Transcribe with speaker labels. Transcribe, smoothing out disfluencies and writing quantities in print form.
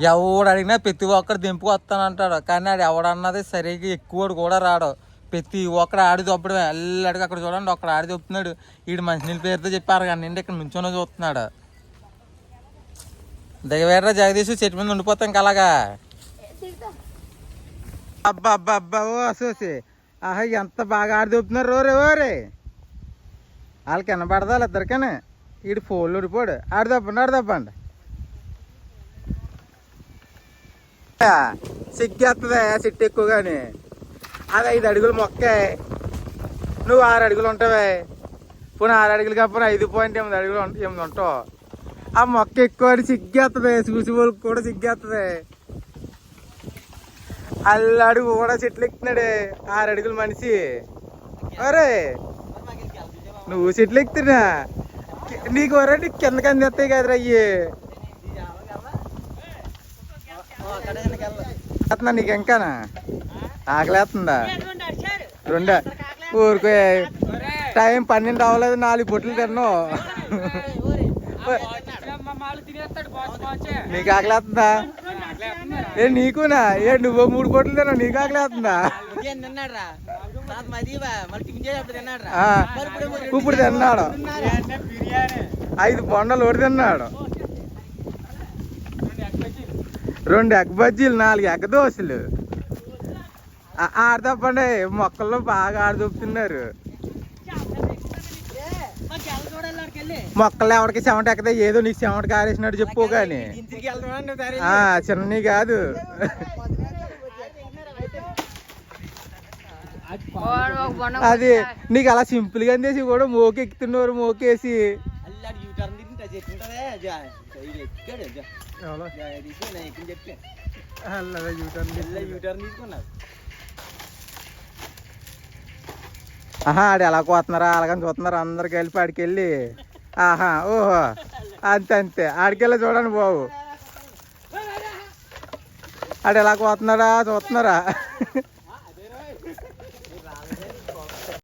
Speaker 1: ఎవడు అడిగినా ప్రతి ఒక్కరు దింపుకు వస్తానంటాడు, కానీ ఆడు ఎవడన్నది సరిగ్గా ఎక్కువడు కూడా రాడు. ప్రతి ఒక్కడు ఆడి దొప్పడమే. అల్లడికి అక్కడ చూడండి, ఒక్కడ ఆడి దొప్పుతున్నాడు. వీడు మంచినీళ్ళ పేరుతో చెప్పారు కానీ ఇక్కడ నుంచోనే చూస్తున్నాడు. దిగవేడరా జగదీష్, చెట్టు మీద ఉండిపోతాం ఇంకా అలాగా. అబ్బా అబ్బా అబ్బా ఓ అసోసి, ఆహా ఎంత బాగా ఆడి దొప్పుతున్నారు రోరే ఓరే. వాళ్ళకి వినపడదా ఇద్దరికనే. వీడు ఫోన్లు ఉడిపోడు. ఆడదప్పండి. సిగ్గేస్తుంది చెట్టు ఎక్కువగాని. అది 5 అడుగులు మొక్కే, నువ్వు 6 అడుగులు ఉంటావే. పోనీ 6 అడుగులు కాకపోతే 5.8 అడుగులు 8 ఉంటావు. ఆ మొక్క ఎక్కువ అని సిగ్గేస్తుంది. చూసి వాళ్ళకి కూడా సిగ్గేస్తుంది. అడుగు కూడా చెట్లు ఎక్కుతున్నాడే 6 అడుగులు మనిషి. అరే నువ్వు చెట్లు ఎక్కుతున్నా నీకు వరే నీకు కిందకి అందిస్తాయి కదరా అయ్యి. నీకు ఇంకానా ఆకలేస్తుందా? 2 ఊరికే టైం 12 అవ్వలేదు, 4 పొట్లు తిన్నావు. నీకు ఆకలేస్తుందా? నీకునా? నువ్వు 3 పొట్లు తిన్నావు, నీకు ఆకలేస్తుందా? ఇప్పుడు తిన్నాడు 5 బొండలు ఒకటి తిన్నాడు. 2 ఎగ్ బజ్జీలు, 4 ఎగ్ దోశలు. ఆడతప్పండి, మొక్కల్లో బాగా ఆడదొప్పుతున్నారు. మొక్కలు ఎవరికి చెమట ఎక్కదా? ఏదో నీకు చెమట కారేసినట్టు చెప్పు కానీ చిన్న కాదు. అది నీకు అలా సింపుల్ గా అందేసి కూడా మోకెక్కుతున్నారు. మోకేసి ఆహా ఆడు ఎలా కోతున్నారా అలాగని చూస్తున్నారా అందరు కలిపి ఆడికెళ్ళి. ఆహా ఓహో అంతే ఆడికెళ్ళి చూడండి బాబు. ఆడు ఎలా కోతున్నాడా చూస్తున్నారా?